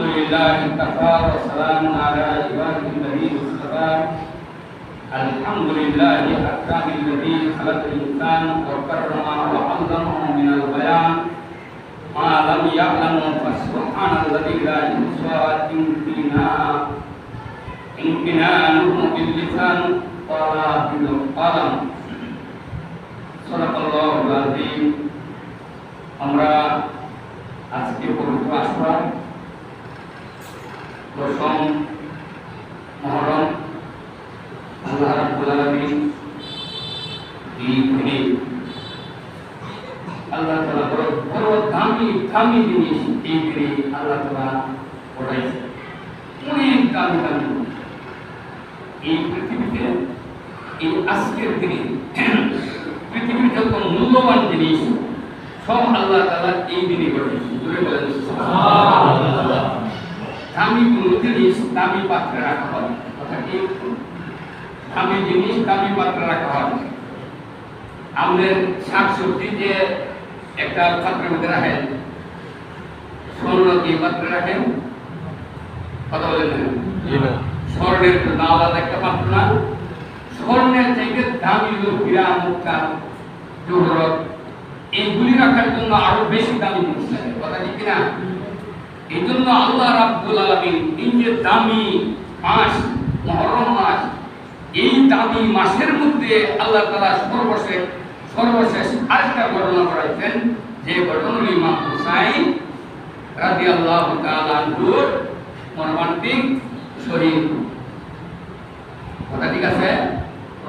لله كفى وسلام على عباده الذين اصطفى الحمد لله الأكرم الذي خلق الإنسان وكرمه وعلمه من البيان ما لم يعلم فسبحان الذي لا يحصى امتنانه باللسان ولا بالقلم صدق الله العظيم আমরা আজকে পবিত্র আশুরা দশম মুহররম আল্লাহ রাব্বুল আলামিন এই দিনে আল্লাহ তাআলা বড় দামি জিনিস এই দিনে আল্লাহ তাআলা পড়াইছে অনেক দামি এই পৃথিবীতে এই আজকের দিনে পৃথিবীর যত মূল্যবান জিনিস সব আল্লাহ তাআলা এই দিনে করেছেন। জোরে বলেন সুবহানাল্লাহ। দামি কোন জিনিস দামি পাত্রে রাখা হয়, কথা কি? দামি জিনিস দামি পাত্রে রাখা হয়। আমাদের শাকসবজি যে একটা পাত্রের মধ্যে রাখেন, স্বর্ণ কি পাত্রে রাখেন? কথা বলেন না? স্বর্ণের জন্য আলাদা একটা পাত্র না, স্বর্ণের থেকে দামি হলো হীরা, মুক্তা, জহরত, এইগুলি রাখার জন্য আরো বেশি দামি জিনিস লাগে, কথা ঠিক না? এই জন্য আল্লাহ রাব্বুল আলামিন এই যে দামি মাস মুহররম মাস, এই দামি মাসের মধ্যে আল্লাহ তাআলা সর্বশেষ আরেকটা ঘটনা করাইছেন, যে ঘটনাটি ইমাম হুসাইন রাদিয়াল্লাহু তাআলা আনহুর মর্মান্তিক শহীদ। কথা ঠিক আছে?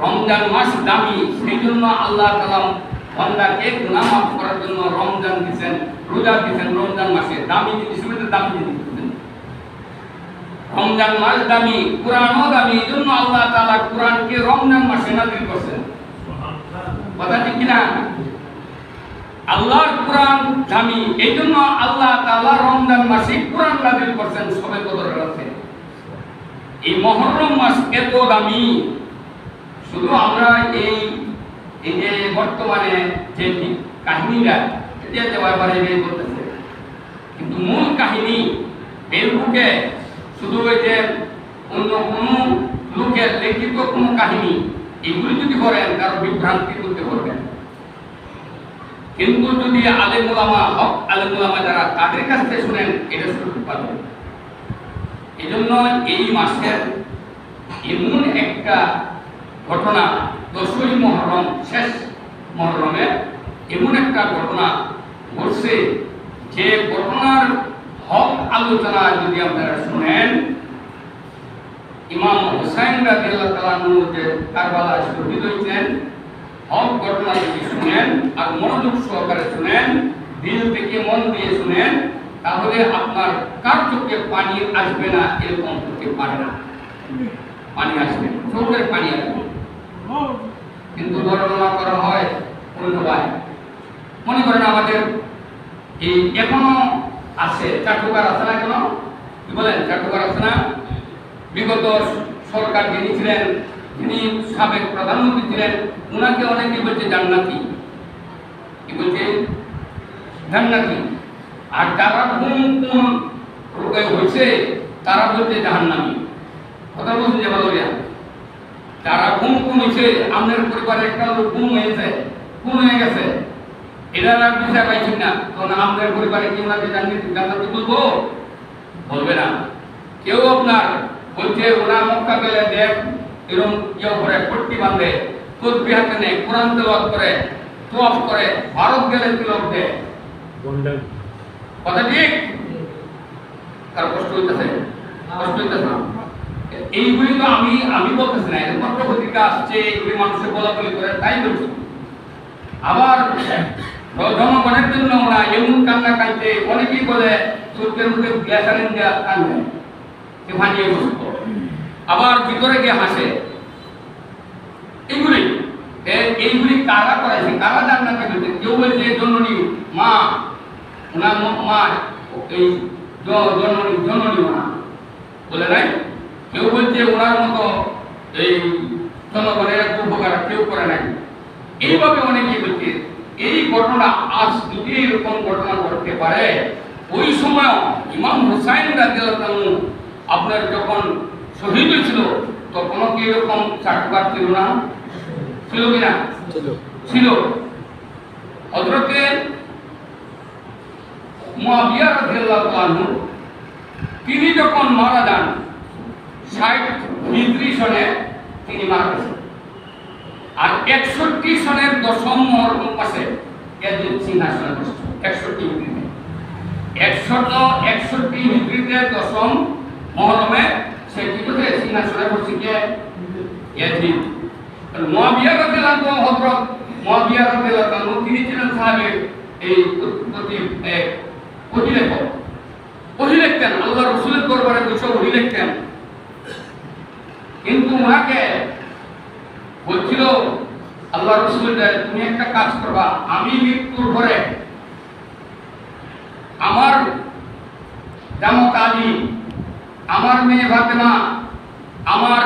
রমজান মাস দামি, সেই জন্য আল্লাহ তাআলা বান্দাকে গুনাহ মাফ করার জন্য রমজান দিবেন, রোজা দিবেন। রমজান মাসে দামি জিনিস হইতে দামি জিনিস দিবেন। রমজান মাস দামি, কুরআনও দামি, এই জন্য আল্লাহ তাআলা কুরআনকে রমজান মাসে নাযিল করেছেন। কথা ঠিক কি না? আল্লাহর কুরআন দামি, এই জন্য আল্লাহ তাআলা রমজান মাসে কুরআন নাযিল করেছেন সবে কদরের রাতে। এই মুহররম মাস এত দামি, শুধু আমরা এই যে বর্তমানে যে কাহিনীটা এটা বারবার বের করতেছে, কিন্তু মূল কাহিনী ফেসবুকে শুধু ওই যে অন্য কোনো লোকের লিখিত কোনো কাহিনী, এগুলি যদি করেন কারো বিভ্রান্তি করতে পারবেন। কিন্তু যদি আলেম ওলামা, হক আলেম ওলামা যারা, তাদের কাছ থেকে শুনেন, এটা শুনতে পারবেন। এই জন্য এই মাসের এমন একটা ঘটনা, 10ই মুহররম, শেষ মুহররমের এমন একটা ঘটনা ঘটছে, যে ঘটনার হক আলোচনা যদি আপনারা শুনেন, ইমাম হুসাইন রাদিয়াল্লাহু তাআলা আনহু যে কারবালায় শহীদ হয়েছেন, হক ঘটনা যদি শুনেন আর মনোযোগ সহকারে শুনেন, দিল থেকে মন দিয়ে শুনেন, তাহলে আপনার কার চোখে পানি আসবে না এরকম হতে পারে না। পানি আসবে, চোখের পানি আসবে। কিন্তু বর্ণনা করা হয় অন্যভাবে। মনে করেন আমাদের এই এখনো আছে চাটুকার আছে না? কেন কি বলেন? চাটুকার আছে না? বিগত সরকার যিনি ছিলেন, যিনি সাবেক প্রধানমন্ত্রী ছিলেন, ওনাকে অনেকে বলছে জান্নাতি। কি বলছে? জান্নাতি। আর যারা কোন রোগে হয়েছে তারা বলছে জাহান্নামী। কথা বলছে যে বলো যারা গুম হয়েছে, আপনার পরিবারে একটা লোক গুম হয়েছে, গুম হয়ে গেছে, এটা আর বিচার পাইছেন না, তখন আপনার পরিবারে কেউ না জান্নাতি বলবো? বলবে না। কেউ আপনার বলছে ওরা মক্কা গেলে দেখ এরকম কেউ করে পট্টি বাঁধে, তসবিহ হাতে নেয়, কোরআন তেলাওয়াত করে, তওয়াফ করে, ভারত গেলে তিলক দেয়। কথা ঠিক? তার কষ্ট হইতেছে, কষ্ট হইতেছে। এইগুলি তো আমি বলতেছি না, পত্র পত্রিকা আসছে, এগুলি মানুষের বলাবলি করে, তাই বলছি। আবার জনগণের জন্য ওরা এমন কান্না কাঁদছে, অনেকেই বলে চোখের মুখে গ্যাসারিন দেওয়া কান্দে, সে ভাঙিয়ে বসত, আবার ভিতরে গিয়ে হাসে। এইগুলি কারা করাইছে? কারা জান্নাতে বলছে? কেউ বলছে জননী মা, ওনার মা, এই জননী মা বলে নাই। কেউ বলছে ওনার মতো এই জনগণের উপকার কেউ করে নাই। এইভাবে অনেকে বলছে। এই ঘটনা আজ যদি এরকম ঘটনা ঘটতে পারে, ওই সময় ইমাম হুসাইন রাদিয়াল্লাহু আনহু আপনার যখন শহীদ হয়েছিল তখন কি এরকম চাটবার ছিল না? ছিল কিনা? ছিল। হযরতে মুআবিয়া রাদিয়াল্লাহু আনহু তিনি যখন মারা যান 60 হিজরি সনে তিনি মারা গেছেন। আর 61 সনের 10ম মুহররম মাসে ইয়াজিদ সিংহাসনে বসেন। 61 হিজরিতে 61 হিজরিতে 10ম মুহররমে সে কি করে সিংহাসনে বসে কে? ইয়াজিদ। মুআবিয়া রাদিয়াল্লাহু আনহু হযরত মুআবিয়া রাদিয়াল্লাহু আনহু তিনি ছিলেন সাহাবী এই ওহী লিখতেন আল্লাহ রাসূলের দরবারে বসে ওহী লিখতেন। কিন্তু ওনাকে বলছিল আল্লাহ রাসূল তুমি একটা কাজ করবা, আমি মৃত্যুর পরে আমার জামাত আলী, আমার মেয়ে ফাতেমা, আমার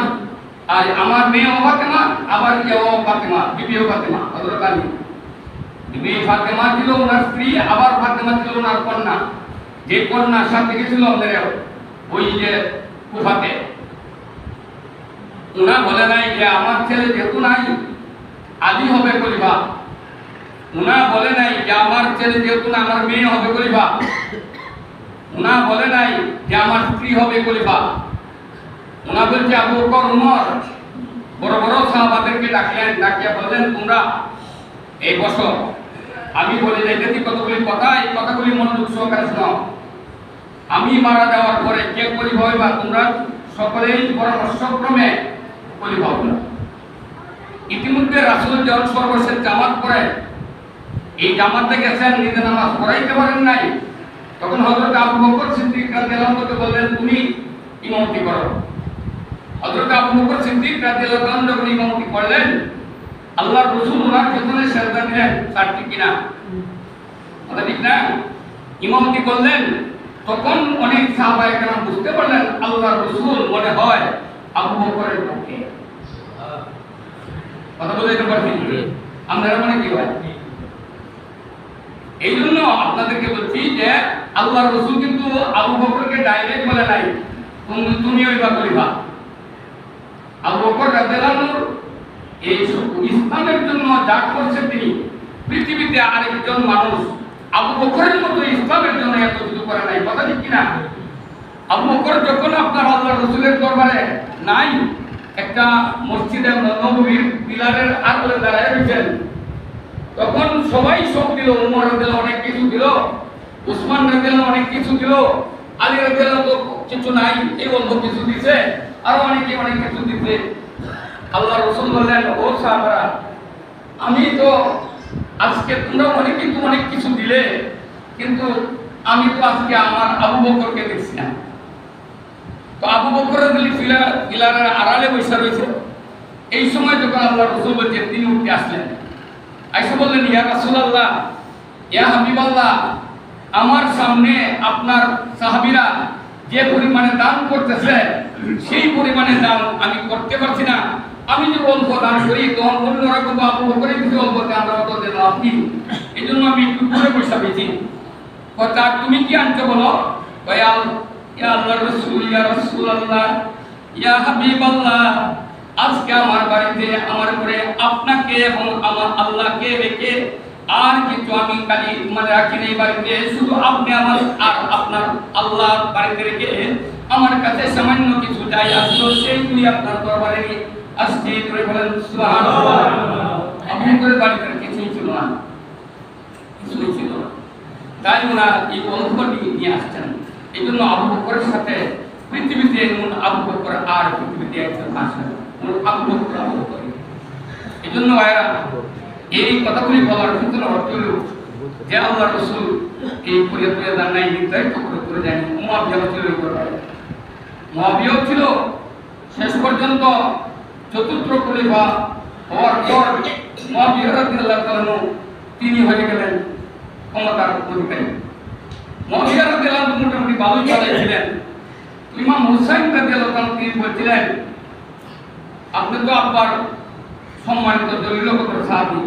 মেয়ে ফাতেমা, আবার কেউ ফাতেমা, বিবি ফাতেমা, হযরত আলী বিবি ফাতেমা ছিল ওনার স্ত্রী, আবার ফাতেমা ছিল ওনার কন্যা। যে কন্যার সাথে গেছিল আমাদের ওই যে কুফাতে, ওনা বলে নাই যে আমার ছেলে যেহেতু নাই আলী হবে খলিফা। ওনা বলে নাই যে আমার ছেলে যেহেতু না আমার মেয়ে হবে খলিফা। ওনা বলে নাই যে আমার স্ত্রী হবে খলিফা। ওনা বলছে আবু বকর, উমর, বড় বড় সাহাবাদেরকে ডাকলেন, ডাকিয়া বললেন তোমরা এই বসো, আমি বলে যাইতেছি কতগুলি কথা, এই কথাগুলি মনোযোগ সহকারে শোনাও। আমি মারা যাওয়ার পরে কে খলিফা হইবা তোমরা সকলেই পরামর্শক্রমে খলিফা হইবা। ইতিমধ্যে রাসূল যখন সর্বশেষ জামাত পড়েন, এই জামাতে গেছেন, নিজে নামাজ পড়াইতে পারেন নাই, তখন হযরত আবু বকর সিদ্দিক রাদিয়াল্লাহু আনহু বললেন তুমি ইমামতি করো। হযরত আবু বকর সিদ্দিক রাদিয়াল্লাহু আনহু যখন ইমামতি করলেন, আল্লাহর রাসূল ওনার পেছনে সেজদা দিলেন, ঠিক কিনা? কথা ঠিক না? ইমামতি করলেন, তখন অনেক সাহাবায়ে কেরাম বুঝতে পারলেন আল্লাহর রাসূল মনে হয় আবু বকরের পক্ষে। কথা বলতে পারছেন? আপনারা মনে কি হয়? এই জন্য আপনাদেরকে বলছি যে আল্লাহর রাসূল কিন্তু আবু বকরকে ডাইরেক্ট বলে নাই তুমি হইবা খলিফা। আবু বকর রাদিয়াল্লাহু আনহু এই ইসলামের জন্য যা করছেন তিনি, পৃথিবীতে আরেকজন মানুষ আবু বকরের মতো ইসলামের জন্য এত কিছু করে নাই। কথা ঠিক কিনা? আবু বকর যখন আপনার আল্লাহর রাসূলের দরবারে নাই, একটা মসজিদে নববীর পিলারের আড়ালে দাঁড়ায় রয়েছেন, তখন সবাই সব দিল। উমর রাদিয়াল্লাহু অনেক কিছু দিল, উসমান রাদিয়াল্লাহু অনেক কিছু দিল, আলী রাদিয়াল্লাহু তো কিছু নাই, এই অল্প কিছু দিছে, আর অনেকে অনেক কিছু দিছে। আল্লাহ রাসূল বললেন ও সাহাবারা, আমি তো আজকে তোমরা অনেক কিন্তু অনেক কিছু দিলে, কিন্তু আমি তো আজকে আমার আবু বকরকে দেখছি না। তো আবু বকর রাদিয়াল্লাহু পিলারের আড়ালে বসে রয়েছে। এই সময় যখন আল্লাহ রাসূল বলছেন, তিনি উঠে আসলেন, আয়েশা বললেন ইয়া রাসূলুল্লাহ, ইয়া হাবিবাল্লাহ, আমার সামনে আপনার সাহাবীরা যে পরিমাণে দান করতেছে সেই পরিমাণে দান আমি করতে পারছি না। আমি যে অল্প দান করি তখন অন্যরা কিন্তু আবু বকরের কিছু অল্প দান তো দিলাম আপনি, এই জন্য আমি একটু দূরে বসে পেয়েছি। কথা তুমি কি আনছো বলো? ইয়া আল্লাহর রাসূল, ইয়া রাসূলুল্লাহ, ইয়া হাবিবাল্লাহ, আজকে আমার বাড়িতে আমার ঘরে আপনাকে এবং আমার আল্লাহকে রেখে আর কিছু আমি খালি মানে রাখি নেই বাড়িতে, শুধু আপনি আমার আর আপনার আল্লাহ বাড়িতে রেখে আমার কাছে সামান্য কিছু চাই আসলো, সেইগুলি আপনার দরবারে আসছে। করে বলেন সুবহানাল্লাহ। আপনি করে বাড়িতে কিছুই ছিল না, কিছুই ছিল না, তাই ওনার এই অল্পটি নিয়ে আসছেন। এই জন্য আবু বকরের সাথে পৃথিবীতে আবু বকর আর পৃথিবীতে একজন আসেন আবু বকর, আবু বকর। এই জন্য ভাইরা এই কথাগুলি বলার ভিতরে অর্থ হল যে আল্লাহ রাসূল এই পরিচয় দান নাই নির্ধারিত করে জানেন। মুআবিয়া ছিল মুআবিয়া ছিল শেষ পর্যন্ত চতুর্থ খলিফা হওয়ার পর মুআবিয়া রাদিয়াল্লাহু আনহু তিনি হয়ে গেলেন ক্ষমতার অধিকারী। মুআবিয়া রাদিয়াল্লাহু আনহু মোটামুটি ভালোই চালাইছিলেন। ইমাম হুসাইন রাদিয়াল্লাহু আনহু তিনি বলছিলেন আপনি তো আব্বার সম্মানিত দলিলগত সাহাবী,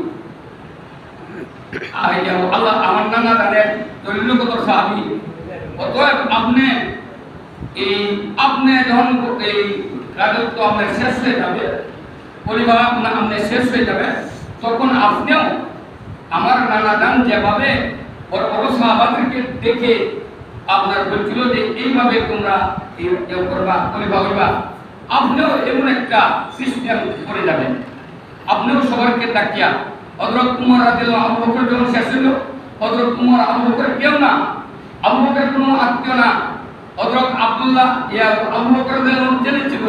আল্লাহ আমার নানা জানেন দলিলগত সাহাবী, অতএব আপনি যখন এই রাজত্ব আপনার শেষ হয়ে যাবে, পরিবার আপনার শেষ হয়ে যাবে, তখন আপনিও আমার নানা দান যেভাবে বড় বড় সাহাবাদেরকে দেখে আপনার বলছিল যে এইভাবে তোমরা করবা, পরিবার আপনিও এমন একটা সিস্টেম করে যাবেন। আপনিও সবাইকে ডাকিয়া হযরত উমর রাদিয়াল্লাহু আনহু, আবু বকর যখন শেষ হলো, হযরত উমর আবু বকর কেউ না, আবু বকর কোনো আত্মীয় না, হযরত আব্দুল্লাহ আবু বকর রাদিয়াল্লাহু ছেলে ছিল,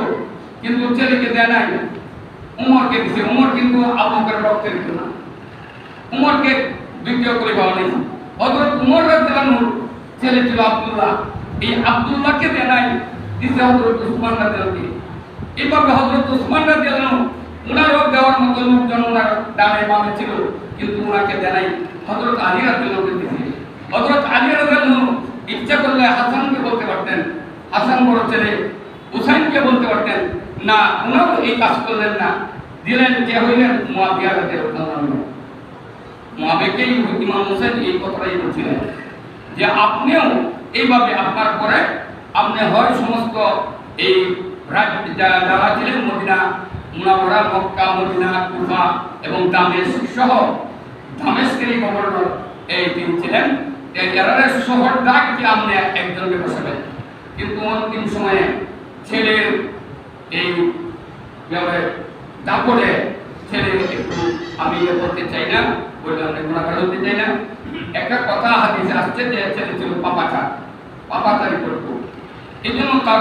কিন্তু ছেলেকে দেয় নাই, উমরকে দিছে। উমর কিন্তু আবু বকরের রক্তের কেউ না, উমরকে দ্বিতীয় করে পাওয়া নেই। হযরত উমর রাদিয়াল্লাহু আনহু ছেলে ছিল আব্দুল্লাহ, এই আব্দুল্লাহকে দেয় নাই, দিছে হযরত উসমান রাদিয়াল্লাহু আনহু। এইভাবে হযরত উসমান রাদিয়াল্লাহু আনহু উনারও দেওয়ার মতো লোকজন উনার ডানে বামে ছিল, কিন্তু উনাকে দেয় নাই, হযরত আলী রাদিয়াল্লাহু আনহু দিয়েছে। হযরত আলী রাদিয়াল্লাহু আনহু ইচ্ছা করলে হাসানকে বলতে পারতেন, হাসান বড় ছেলে, হুসাইনকে বলতে পারতেন, না উনাও এই কাজ করলেন না, দিলেন কে হইলেন মুয়াবিয়া রাদিয়াল্লাহু আনহু। মুয়াবিয়াকেই ইমাম হোসেন এই কথাটাই বলছিলেন যে আপনিও এইভাবে আপনার পরে আপনি হয় সমস্ত এই যারা ছিলেন মদিনা মুনাওয়ারা, মক্কা, মদিনা, কুফা এবং দামেস্ক সহ, দামেস্কের গভর্নর এই তিনি ছিলেন, এরারের শহর ডাককে আপনি একজনকে বসাবেন। কিন্তু অন্তিম সময়ে ছেলের এই দাপটে ছেলে একটু আমি বলতে চাই না, বলে আপনি গুণাগার হতে চাই না, একটা কথা হাদিসে আসছে যে ছেলে ছিল পাপাচারি করতো, এই জন্য তার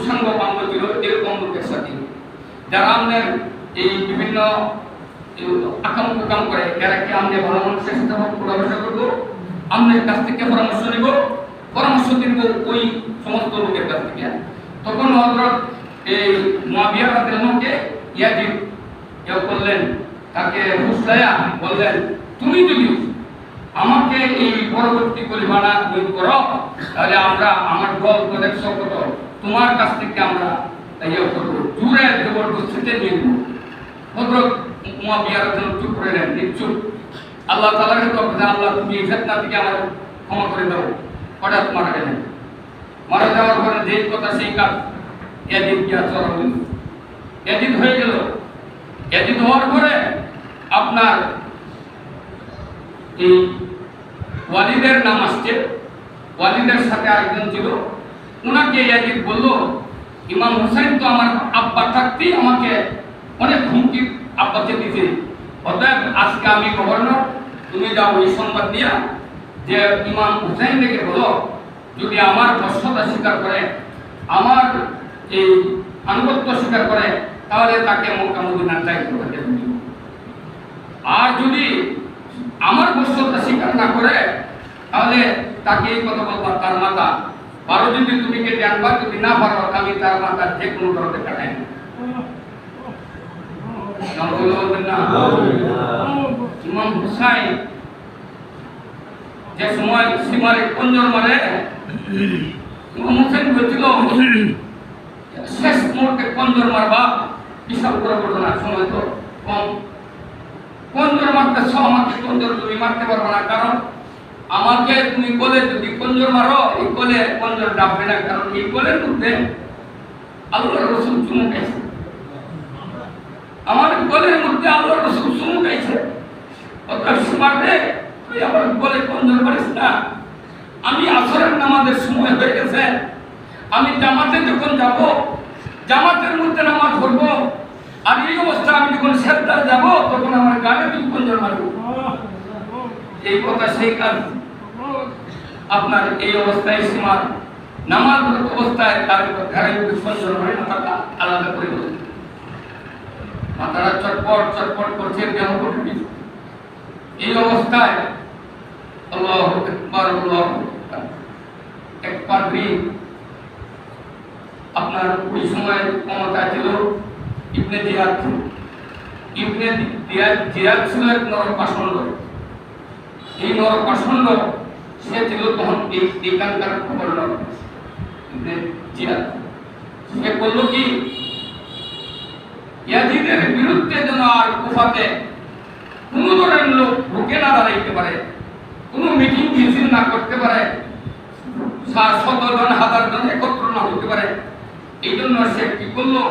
সঙ্গ বান্ধব ছিল এরকম লোকের সাথে, যারা আপনার এই বিভিন্ন আকাম কুকাম করে, এরা কি আপনি ভালো মানুষের সাথে পরামর্শ করবো, আপনার কাছ থেকে পরামর্শ নিব, পরামর্শ দিব ওই সমস্ত লোকের কাছ থেকে। তখন হযরত এই মুয়াবিয়া রাদিয়াল্লাহু আনহুকে ইয়াজিদ করলেন, তাকে ফুসলায়া বললেন, তুমি যদি আমাকে এই পরবর্তী পরিমাণা নিয়োগ করো, তাহলে আমরা আমার দল তো দেখছো কত, তোমার কাছ থেকে আমরা করবো, জোরে জবরদস্তিতে নিয়ে নেব। হযরত মুয়াবিয়া রাদিয়াল্লাহু আনহু চুপ করে নেন, নিশ্চুপ। আল্লাহ তাআলার কাছে আল্লাহ তুমি এই ফিতনা থেকে আমার ক্ষমা করে দাও। হঠাৎ মারা গেলেন, মারা যাওয়ার পরে যে কথা সেই কাজ, ইয়াজিদ গিয়া চড়া হইল, ইয়াজিদ হয়ে গেল। ইয়াজিদ হওয়ার পরে আপনার এই ওয়ালিদের নাম আসছে, ওয়ালিদের সাথে আরেকজন ছিল, ওনাকে ইয়াজিদ বলল, ইমাম হুসাইন তো আমার আব্বা থাকতেই আমাকে অনেক হুমকি আব্বাকে দিতে, অতএব আজকে আমি গভর্নর, তুমি যাও এই সংবাদ দিয়া যে ইমাম হুসাইন থেকে বলো, যদি আমার বর্ষতা স্বীকার করে, আমার এই আনুগত্য স্বীকার করে, তাহলে তাকে মক্কা মদিনার দায়িত্ব দিতে হবে। আর যদি আমার বর্ষতা স্বীকার না করে, তাহলে তাকে এই কথা বলবা, তার মাথা পারো যদি তুমি কেটে আনবা, যদি না পারো আমি তার মাথা যে কোনো ধরনের কাটাই না। ইমাম হুসাইন যে সময় সীমারে কঞ্জর মারে, ইমাম হুসাইন বলছিল শেষ মুহূর্তে কঞ্জর মারবা, বিশাল করে ঘটনা, সময় তো কম, কঞ্জর মারতে আমাকে কঞ্জর তুমি মারতে পারবে না, কারণ আমাকে তুমি কোলে যদি কঞ্জর মারো, এই কোলে কঞ্জর ডাববে না, কারণ এই কোলের মধ্যে আল্লাহর রাসূল চুমু খাইছে, আমার কোলের মধ্যে আল্লাহর রাসূল চুমু খাইছে, অতএব মারবে তুই আমার কোলে কঞ্জর মারিস না। আমি আসরের নামাজের সময় হয়ে গেছে, আমি জামাতে যখন যাব, জামাতের মধ্যে নামাজ পড়বো, আর এই অবস্থা আমি যখন সেজদায় যাব, তখন আমার গালে তুই কঞ্জর মারবো। এই কথা সেই কাজ। আপনার এই অবস্থায় সীমার নামাজ অবস্থায় তার ঘরে কঞ্জর মারে, মাথাটা আলাদা করে দেবে, মাথাটা চটপট চটপট করছে, দেহ করবে। এই অবস্থায় আল্লাহু আকবার, আল্লাহু আকবার, এক পাদ্রী আপনার ওই সময় ক্ষমতা ছিল ইবনে জিয়াদ, ইবনে জিয়াদ ছিল এক নরকাসন্ড, এই নরকাসন্ড সে ছিল তখন এখানকার গভর্নর ইবনে জিয়াদ। সে বলল কি, ইয়াজিদের বিরুদ্ধে যেন আর কুফাতে কোনো ধরনের লোক ঢুকে না দাঁড়াইতে পারে, কোনো মিটিং মিছিল না করতে পারে, শত জন হাজার জন একত্র না হতে পারে। এই জন্য সে কি করলো,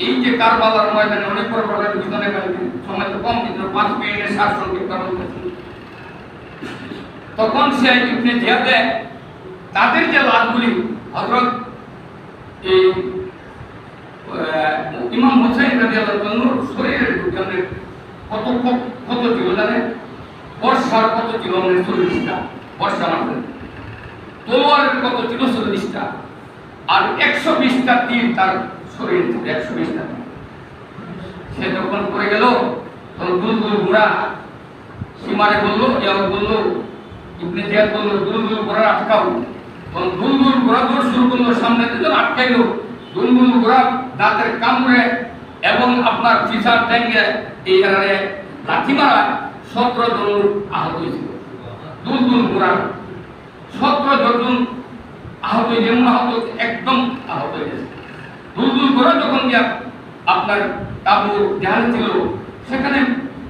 এই যে কারবালার ময়দানে অনেক বড় বড় বিধানে সময় তো কম, কিন্তু 5 মিনিটের সার সংক্ষিপ্ত বলতেছি। তখন সে ইবনে জিয়াদে তাদের যে লাশগুলি হযরত এই ইমাম হুসাইন রাদিয়াল্লাহু আনহু শরীরের ভিতরে কত ছিল জানেন? বর্ষার কত ছিল? 40টা বর্ষা মারতেন। তলোয়ারের কত ছিল? 40টা। আর 120টা তীর তার শরীর থেকে, 120টা। সে যখন পড়ে গেল তখন দুলদুল ঘোড়া সীমারে বললো, ইবনে জিয়াদ বললো দুলদুল ঘোড়া আটকাও। তখন দুলদুল ঘোড়া দৌড় শুরু করলো, সামনে দুজন আটকাইলো। দুলদুল ঘোড়া দাঁতের কামড়ে এবং আপনার ফিসার ট্যাঙ্গে এই লাঠি মারা 17 জন আহত হয়েছিল। দুলদুল ঘোড়া 17 জন আহত হয়ে, যেমন আহত একদম আহত হয়ে গেছে। দুলদুল ঘোড়া যখন গিয়া আপনার তাবু যেখানে ছিল সেখানে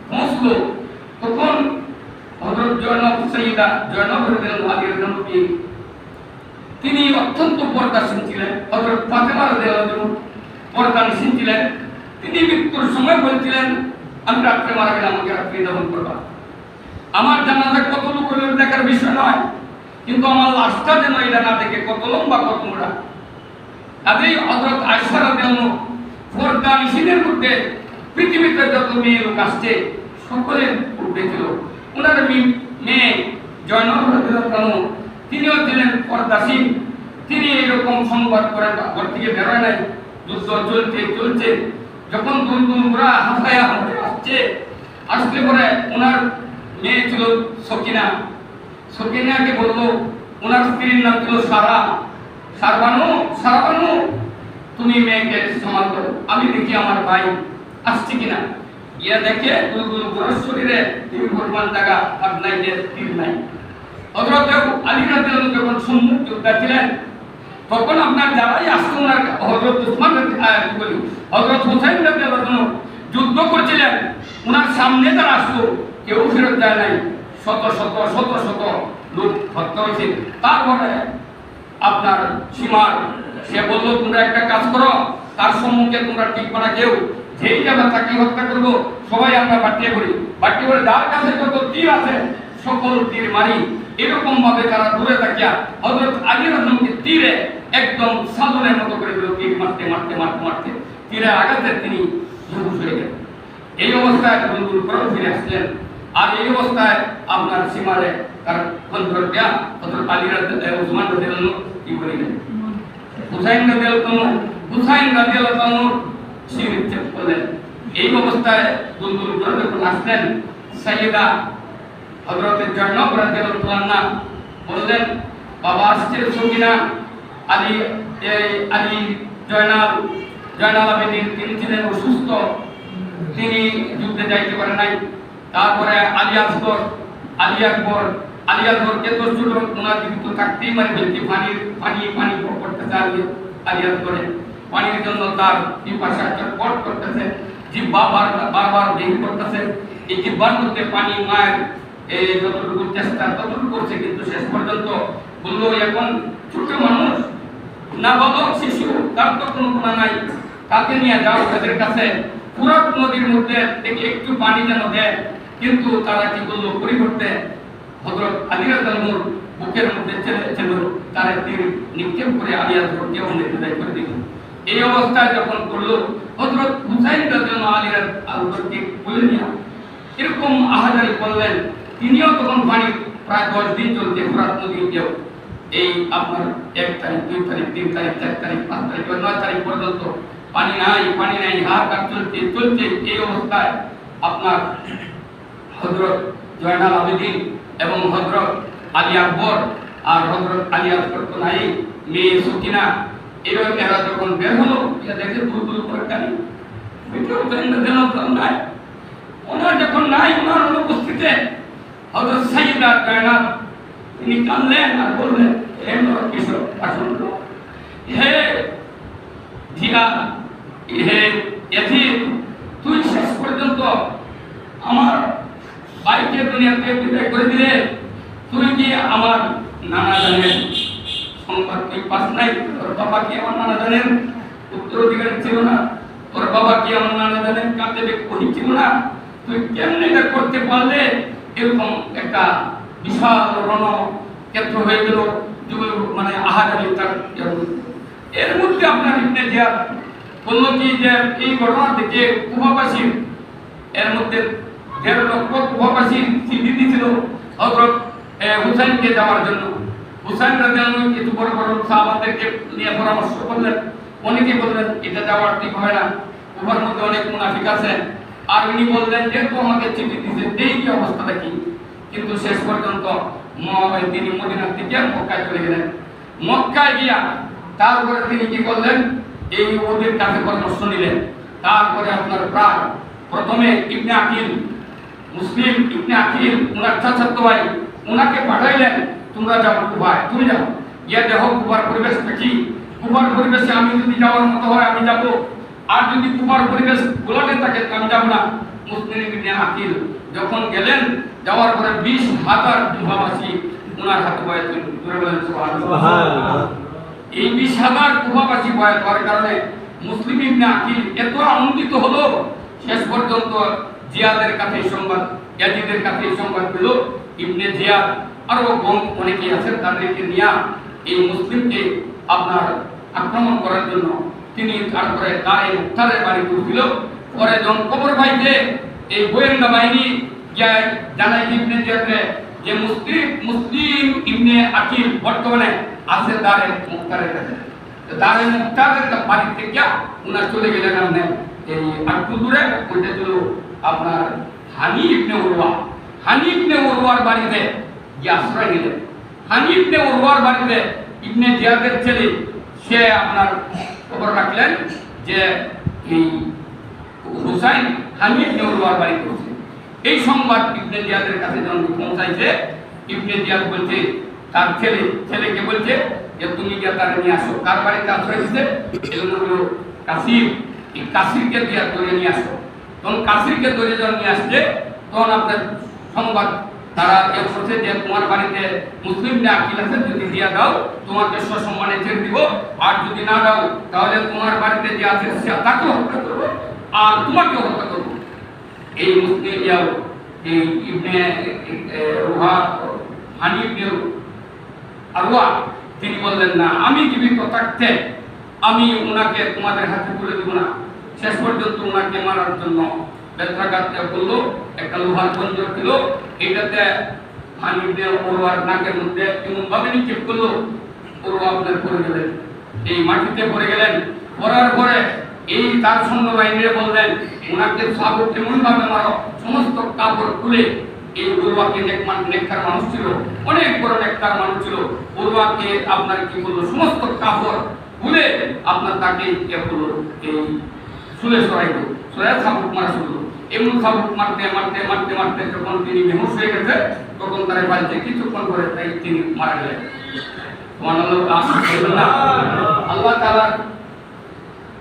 পৌঁছলো, তখন হযরত জয়নব সাইয়্যিদা জয়নব রাদিয়াল্লাহু আনহা তিনি অত্যন্ত পর্দাশীল ছিলেন। হযরত ফাতেমা রাদিয়াল্লাহু আনহা পর্দাশীল ছিলেন। তিনি মৃত্যুর সময় বলছিলেন, আমি রাত্রে মারা গেলে আমাকে রাত্রে দাফন করবা। আমার জানাজা কত লোক হলো দেখার বিষয় নয়, কিন্তু আমার লাশটা যেন এটা না দেখে কত লম্বা কত মোটা। কাজেই হযরত আয়েশা রাদিয়াল্লাহু আনহা পর্দাশীলের মধ্যে পৃথিবীতে যত মেয়ে লোক আসছে সকলের উঠে ছিল। ওনার মেয়ে জয়নব রাদিয়াল্লাহু আনহা তিনিও ছিলেন পর্দাশীল। তিনি এরকম সংবাদ করে ঘর থেকে বেরোয় নাই। যুদ্ধ চলছে, যখন দুলদুল ঘোড়া হাফায়া আসলে পরে ওনার মেয়ে ছিল সকিনাকে বললো, ওনার স্ত্রীর নাম ছিল সারাবানু, তুমি মেয়েকে সম্মান করো, আমি দেখি আমার ভাই আসছে কিনা। গিয়া দেখে দুলদুল ঘোড়ার শরীরে তীর পরিমাণ জায়গা আর নাই, যে তীর নাই। হযরত আলী রাদিয়াল্লাহু আনহু যখন সম্মুখ যোদ্ধা ছিলেন, তখন আপনার যারাই আসতো ওনার হযরত হযরত হুসাইন রাদিয়াল্লাহু আনহু যুদ্ধ করছিলেন, ওনার সামনে যারা আসতো কেউ ফেরত যায় নাই। শত শত লোক হত্যা হয়েছে। তারপরে আপনার সীমার সে বললো, তোমরা একটা কাজ করো, তার সম্মুখে তোমরা ঠিক করা কেউ যেই যাবে তাকে হত্যা করবো, সবাই আমরা বাটিয়ে করি, যার কাছে যত তীর আছে সকল তীর মারি। এরকম ভাবে তারা দূরে থাকিয়া হযরত আলী রাদিয়াল্লাহু আনহুকে তীরে একদম সালনের মতো করে দিল। তীর মারতে তীরে আঘাতে তিনি বেহুশ হয়ে গেলেন। এই অবস্থায় দুলদুল ঘোড়া ফিরে আসলেন। আর এই অবস্থায় আপনার সীমারে তার খন্দর দেয়া হযরত আলী রাদিয়াল্লাহু উসমান রাদিয়াল্লাহু আনহু কি করিলেন, হুসাইন রাদিয়াল্লাহু আনহু শিরকে বলেন। এই অবস্থায় দুলদুল ঘোড়া যখন আসলেন, সাইয়্যিদা হযরত জয়নব রাদিয়াল্লাহু আনহা বললেন, বাবা আসছে সকিনা। আলী জয়নাল আবেদিন তিনি ছিলেন অসুস্থ, তিনি যুদ্ধে যাইতে পারে নাই। তারপরে আলী আকবরকে তো ছোট ওনার কিন্তু থাকতেই মানে বলতে পানি করতেছে। আলী আকবরে পানির জন্য তার পিপাসা চটপট করতেছে, জিহ্বা বারবার বের করতেছে। এই জিহ্বার মধ্যে পানি মায়ের এই যতটুকু চেষ্টা ততটুকু করছে, কিন্তু শেষ পর্যন্ত বললো, এখন ছোট মানুষ না বালক শিশু, তার তো কোনো গুণা নাই, তাকে নিয়ে যাও তাদের কাছে, ফুরাত নদীর মধ্যে থেকে একটু পানি যেন দেয়। কিন্তু তারা কি করলো, পরিবর্তে হযরত আলী রাদিয়াল্লাহু আনহুর বুকের মধ্যে ছিল তারা তীর নিক্ষেপ করে আলী আকবরকে অন্যদিকে করে দিল। এই অবস্থায় যখন করলো, হযরত হুসাইন রাদিয়াল্লাহু আনহু আলী আকবরকে বলে নিয়ে এরকম আহাজারি করলেন। তিনিও তখন পানি প্রায় 10 দিন চলতে ফুরাত নদীতেও এই আপনার 1 তারিখ 2 তারিখ 3 তারিখ 4 তারিখ 5 তারিখ 9 তারিখ পর্যন্ত পানি নাই হাহাকার চলছে। এই অবস্থায় আপনার হযরত জয়নাল আবেদিন এবং হযরত আলী আকবর আর হযরত আলী আকবর তো নাই, মেয়ে সকিনা, এরা যখন বের হলো, দেখে দুলদুল ঘোড়া কানি নাই। ওনার যখন নাই, ওনার অনুপস্থিতিতে হযরত সাইয়্যিদা জয়নাব তিনি কাঁদলেন আর বললেন, হে কিশোর আসুন, হে জিয়া, হে ইয়াজিদ, তুই শেষ পর্যন্ত আমার ভাইকে দুনিয়াতে বিদায় করে দিলে, তুই কি আমার নানা জানের তুই পাস নাই, তোর বাবা কি আমার নানা জানেন উত্তরাধিকারী ছিল না, তোর বাবা কি আমার নানা জানেন কাঁদে কহি ছিল না, তুই কেমনে এটা করতে পারলে? এরকম একটা বিশাল রণক্ষেত্র হয়ে গেল, মানে আহাজারি তার। এর মধ্যে আপনার ইবনে জিয়াদ বলল কি যে এই ঘটনা থেকে কুফাবাসী, এর মধ্যে ১.৫ লক্ষ কুফাবাসী চিঠি দিয়েছিল হযরত হুসাইনকে যাওয়ার জন্য। হুসাইন রাদিয়াল্লাহু আনহু কিছু বড় বড় সাহাবাদেরকে নিয়ে পরামর্শ করলেন। অনেকে বললেন এটা যাওয়ার ঠিক হয় না, কুফার মধ্যে অনেক মুনাফিক আছে। আর উনি বললেন যেহেতু আমাকে চিঠি দিয়েছে দেখি অবস্থাটা কি। কিন্তু শেষ পর্যন্ত তিনি মদিনা থেকে মক্কায় চলে গেলেন। মক্কায় গিয়া তারপরে তিনি কি করলেন, এই ওদের কাছে পরামর্শ নিলেন। তারপরে আপনার প্রায় প্রথমে ইবনে আকিল, মুসলিম ইবনে আকিল উনার চাচাতো ভাই, উনাকে পাঠাইলেন তোমরা যাও কুফায়, তুমি যাও গিয়া দেখো কুফার পরিবেশটা কি। কুফার পরিবেশে আমি যদি যাওয়ার মতো হয় আমি যাব, আর যদি কুফার পরিবেশ গোলাটে থাকে আমি যাব না। মুসলিম ইবনে আকিল যখন গেলেন, যাওয়ার পরে ২০,০০০ কুফাবাসী উনার হাতে বয়াত করলেন। সুবহানাল্লাহ। এই ২০,০০০ কুফাবাসী বয়াত হওয়ার কারণে মুসলিম ইবনে আকিল এত আনন্দিত হলো, শেষ পর্যন্ত জিয়াদের কাছে সংবাদ, ইয়াজিদের কাছে সংবাদ পেল। ইবনে জিয়াদ আরো অনেকে আছেন, তাদেরকে নিয়ে এই মুসলিমকে আপনার আক্রমণ করার জন্য তিনি তারপরে দাঁড়ে মুক্তারের বাড়ি করছিল। পরে যখন খবর পাইতে এই গোয়েন্দা বাহিনী জানায় ইবনে জিয়াদকে যে মুসলিম ইবনে আকিল বর্তমানে আছে দাঁড়ে মুক্তারের কাছে। দাঁড়ে মুক্তারের বাড়ি থেকে উনার চলে গেলেন আপনি এই একটু দূরে, ওইটা ছিল আপনার হানি ইবনে উরওয়া। হানি ইবনে উরওয়ার বাড়িতে গিয়ে আশ্রয় নিলেন। হানি ইবনে উরওয়ার বাড়িতে ইবনে জিয়াদের ছেলে সে আপনার খবর রাখলেন যে এই হুসাইন হানি ইবনে উরওয়ার বাড়ি করছে। এই সংবাদ ইবনে জিয়াদের কাছে যখন পৌঁছাইছে, ইবনে জিয়াদ বলছে তার ছেলেকে বলছে যে তুমি গিয়ে তাকে নিয়ে আসো। কার বাড়িতে আশ্রয় দিচ্ছে? এজন্য হলো কাসির। এই কাসিরকে দিয়ে ধরে নিয়ে আসো। তখন কাসিরকে ধরে যখন নিয়ে আসছে, তখন আপনার সংবাদ তারা করছে যে তোমার বাড়িতে মুসলিমরা আকিল আছে, যদি দিয়া দাও তোমাকে সসম্মানে ছেড়ে দিব, আর যদি না দাও তাহলে তোমার বাড়িতে যে আছে সে তাকে হত্যা করবো আর তোমাকে হত্যা করবো। এই মুসলিম এই ইবনে রুহা হানি ইবনে আরওয়া তিনি বললেন না, আমি জীবিত থাকতে আমি ওনাকে তোমাদের হাতে তুলে দেব না। শেষ পর্যন্ত ওনাকে মারার জন্য বেত্রাঘাত করলো, একটা লোহার খঞ্জর ছিল, এটাতে হানি ইবনে উরওয়ার নাকের মধ্যে এমন ভাবে নিক্ষেপ করলো, উরওয়া আপনার পড়ে গেলেন, এই মাটিতে পড়ে গেলেন। পড়ার পরে এই তার সৈন্যবাহিনীরা বললেন ওনাকে সাবুক এমন ভাবে মারো, সমস্ত কাপড় খুলে। এই উরওয়াকে নেককার মানুষ ছিল, অনেক বড় নেককার মানুষ ছিল। উরওয়াকে আপনার কি বললো, সমস্ত কাপড় খুলে আপনার তাকে এই শুলে সরাইল, সরাই সাবুক মারা শুরু। এমন সাবুক মারতে মারতে মারতে মারতে যখন তিনি বেহুশ হয়ে গেছে, তখন তারা বাড়িতে কিছুক্ষণ করে তাই তিনি মারা গেলেন। আল্লাহ তাআলা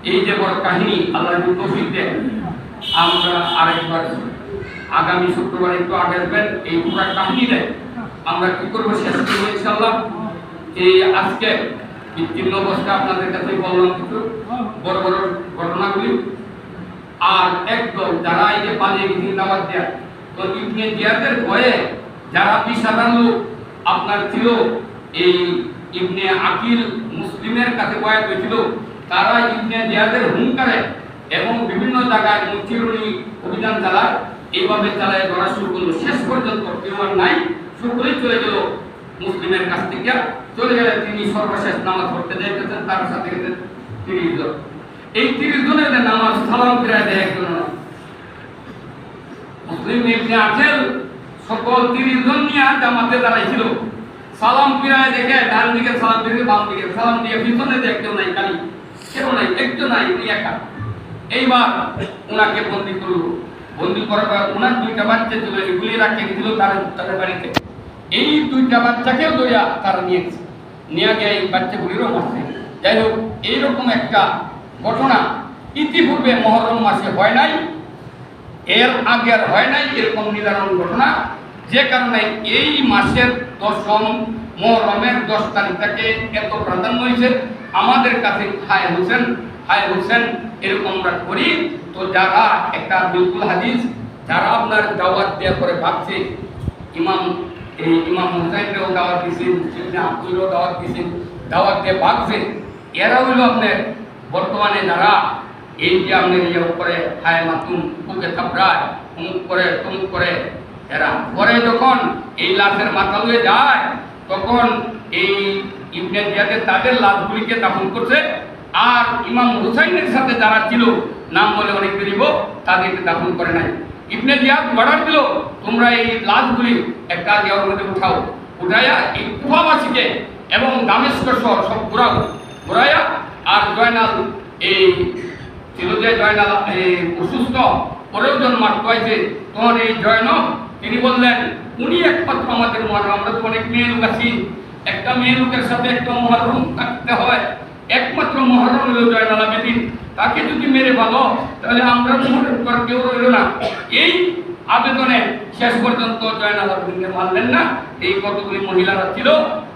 এই যে বড় কাহিনী, আল্লাহ তৌফিক দেন আমরা আরেকবার আগামী শুক্রবার একটু আগে আসবেন, এই পুরো কাহিনী দেয় আমরা কি করবো শেষ করবো ইনশাআল্লাহ। এই আজকে বিচ্ছিন্ন অবস্থা আপনাদের কাছে বললাম কিছু বড় বড় ঘটনাগুলি। আর একদম যারা এই যে পালিয়ে গেছেন দাওয়াত দেয়া, তো ইবনে জিয়াদের ভয়ে যারা ২০,০০০ লোক আপনার ছিল, এই ইবনে আকিল মুসলিমের কাছে বয়াত হয়েছিল, তারা ইবনে জিয়াদের হুঙ্কারে এবং বিভিন্ন জায়গায় চিরুনি অভিযান চালায়, এইভাবে চালায় ধরা শুরু করলো। শেষ পর্যন্ত কেউ আর নাই, সকলেই চলে গেল মুসলিমের কাছ থেকে। চলে গেলে তিনি সর্বশেষ নামাজ পড়তে যাইতেছেন, তার সাথে গেছেন ৩০ জন। এই ৩০ জনের নামাজ সালাম ফিরায় দেয় একজন মুসলিম ইবনে আকিল সকল ৩০ জন নিয়ে জামাতে দাঁড়াইছিল। সালাম ফিরায় দেখে ডান দিকে সালাম ফিরে, বাম দিকে সালাম দিয়ে, পিছনে দেখ কেউ নাই, খালি কেউ নাই, একজন নাই, উনি একা। এইবার ওনাকে বন্দি করলো। বন্দি করার পর ওনার 2টা বাচ্চা ছিল, গুলি রাখতে গেছিল তাদের বাড়িতে। এই 2টা বাচ্চাকেও দইয়া তারা নিয়ে গিয়ে এই বাচ্চাগুলিরও মারছে। যাই হোক, এইরকম একটা ঘটনা ইতিপূর্বে মুহররম মাসে হয় নাই, এর আগে আর হয় নাই এরকম নিদারুণ ঘটনা। যে কারণে এই মাসের 10ম মুহররমের 10 তারিখটাকে এত প্রাধান্য হয়েছে আমাদের কাছে। হায় হোসেন এরকম আমরা করি। তো যারা একটা বিলকুল হাদিস, যারা আপনার দাওয়াত দেওয়া করে ভাবছে, ইমাম হুসাইনকেও দাওয়াত দিয়েছেন, ইবনে আব্দুলও দাওয়াত দিয়েছেন, দাওয়াত দিয়ে ভাবছে, এরা হইল আপনার বর্তমানে যারা এই যে আপনার ইয়ে করে হায় মাতুম বুকে থাপড়ায়, অমুক করে তমুক করে, এরা পরে যখন এই লাশের মাথা লয়ে যায় তখন এই ইবনে জিয়াদের তাদের লাশগুলিকে দাফন করছে, আর ইমাম হুসাইনের সাথে যারা ছিল নাম বলে অনেক বেরিব তাদেরকে দাফন করে নাই। ইবনে জিয়াদ অর্ডার দিল, তোমরা এই লাশগুলি একটা ইয়ার মধ্যে উঠাইয়া এই কুফাবাসীকে এবং দামেস্ক শহর সব ঘুরাইয়া, আর জয়নাল এই ছিল যে জয়নাল অসুস্থ, পরেও জন মারতে হয়েছে, তখন এই জয়নব তিনি বললেন উনি একমাত্র আমাদের মহরম, আমরা তো অনেক মেয়ে লোক আছি, একটা মেয়ে লোকের সাথে একটা মহরম থাকতে হয়, একমাত্র মহরম হলো জয়নাল আবেদিন, তাকে যদি মেরে ভালো তাহলে আমরা মহরম করার কেউ রইল না। এই আবেদনে শেষ পর্যন্ত জয়নাল আবেদিনকে মানলেন না। এই কতগুলি মহিলারা ছিল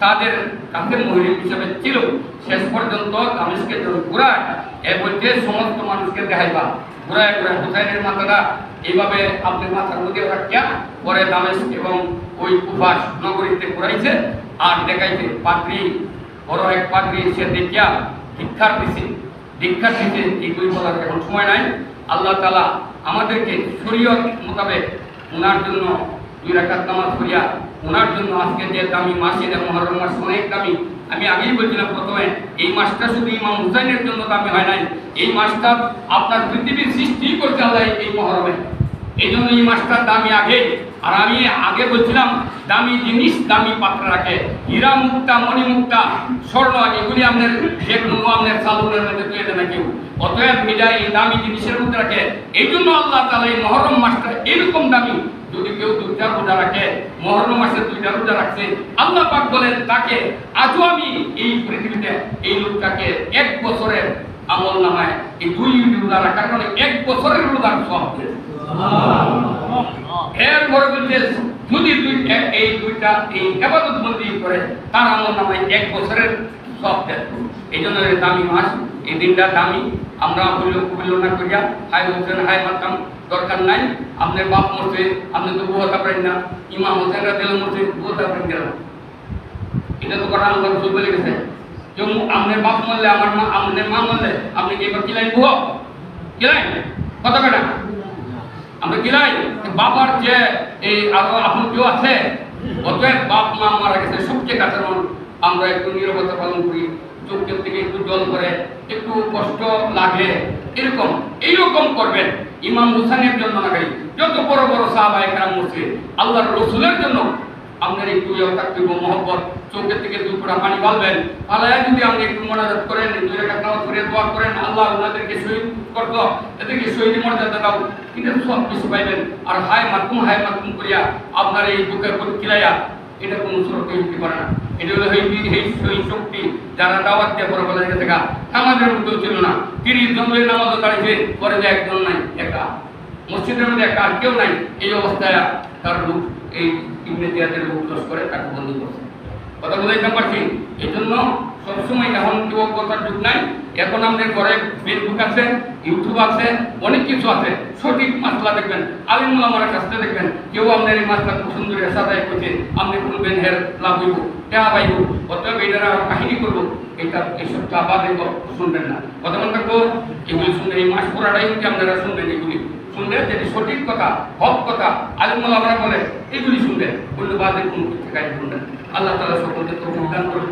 তাদের কাছে মহিলা হিসেবে ছিল। শেষ পর্যন্ত দামেস্কে ঘুরায় এ বলছে সমস্ত মানুষকে দেখাইবা, ঘুরায় হুসাইনের মাথাটা এইভাবে আপনি মাথার মধ্যে রাখিয়া পরে দামেস্ক এবং ওই কুফা নগরীতে ঘুরাইছে আর দেখাইছে। পাদ্রী, বড় এক পাদ্রী সে দেখিয়া দীক্ষার দিছে। এগুলি বলার এখন সময় নাই। আল্লাহ তাআলা আমাদেরকে শরীয়ত মোতাবেক ওনার জন্য 2 রাকাত নামাজ পড়িয়া ওনার জন্য আজকে যে দামি মাস, এটা মুহররম মাস অনেক দামি। আমি আগেই বলছিলাম প্রথমে, এই মাসটা শুধু ইমাম হুসাইনের জন্য দামি হয় নাই, এই মাসটা আপনার পৃথিবীর সৃষ্টি করতে আল্লাহ এই মুহররমে, এই জন্য এই মাসটার দামি আগে। আর আমি আগে বলছিলাম দামি জিনিস দামি পাত্র রাখে, হীরা মুক্তা, মণি মুক্তা, স্বর্ণ, এগুলি আপনার যে কোনো আপনার সালুনের মধ্যে তুলে দেয় না কেউ। অতএব এটা এই দামি জিনিসের মধ্যে রাখে। এই জন্য আল্লাহ তাআলা এই মুহররম মাসটা এরকম দামি। যদি কেউ 2টা রোজা রাখে, মুহররম মাসে 2টা রোজা রাখছে, আল্লাহ পাক বলেন তাকে আজও আমি এই পৃথিবীতে এই লোকটাকে 1 বছরের আমল নামায় এই 2 রোজা রাখার কারণে 1 বছরের রোজার সওয়াব দেয়। এর পরে বলছে যদি এই দুইটা এই ইবাদত বন্দি করে তার আমল নামায় 1 বছরের সওয়াব দেয়। এই জন্য দামি মাস, এই দিনটা দামি। আমরা বলল না করিয়া হাই হোসেন হাই মাতাম দরকার নাই। আপনার বাপ মরছে, আপনি তো বুঝতে পারেন না, ইমাম হোসেন রাদিয়াল্লাহু আনহু মরছে, বুঝতে পারেন না, এটা তো করা আল্লাহ রাসূল বলে গেছে। যেমন আপনার বাপ মরলে, আমার মা, আপনার মা মরলে আপনি কি এবার কিলাই বুঝো? কিলাই কত কাটা আমরা কিলাই বাবার যে এই আরো আপন কেউ আছে, অতএব বাপ মা মারা গেছে সবচেয়ে কাছের মানুষ, আমরা একটু নীরবতা পালন করি, চোখের থেকে একটু জল করে, একটু কষ্ট লাগে, এইরকম করবেন। ইমাম হুসাইনের জন্য না, যত বড় বড় সাহাবায়ে কেরাম মরছে আল্লাহর রাসূলের জন্য আপনার একটু থাকতে মহব্বত, চোখের থেকে 2 ফোঁটা পানি ফেলবেন, ফালায়া যদি আপনি একটু মোনাজাত করেন, 2 রাকাত নামাজ পড়ে দোয়া করেন, আল্লাহ ওনাদেরকে শহীদ করত, এদেরকে শহীদ মর্যাদা দাও, কিন্তু সব কিছু পাইবেন। আর হায় মাতুম করিয়া আপনার এই বুকের প্রতি খিলাইয়া, এটা কোনো সুরক্ষা হতে পারে না। এটা হলো এই শক্তি যারা দাওয়াত দিয়ে পরে বলে গেছে আমাদের মধ্যেও ছিল না। 30 জন নামাজও দাঁড়িয়েছে, পরে যে একজন নাই, একা মসজিদের মধ্যে একা, আর কেউ নাই। এই অবস্থায় তার লোক এই ইবনে জিয়াদের লোক দোষ করে তাকে বন্দী করছে। কথা বুঝাইতে পারছি? এই জন্য সবসময় এখন যুবকতার যুগ নাই। এখন আমাদের ঘরে ফেসবুক আছে, ইউটিউব আছে, অনেক কিছু আছে। সঠিক মাসলা দেখবেন, আলিম ওলামার কাছে দেখবেন, কেউ আপনার এই মাসলা পছন্দ করে সাদাই করছে, আপনি বলবেন হের লাভ হইব, টেহা পাইব, অতএব এইটার আরো কাহিনী করবো, এটা এইসব আবার দেখব, শুনবেন না। কথা মনে থাকবো, এগুলি শুনবেন, এই মাস পড়াটাই হচ্ছে আপনারা শুনবেন। এগুলি শুনলে যেটি সঠিক কথা, হক কথা আলিম ওলামারা বলে, এগুলি শুনবেন, বললে বাদে কোনো কিছু শুনবেন। আল্লাহ তাআলা সকলকে তৌফিক দান করুন।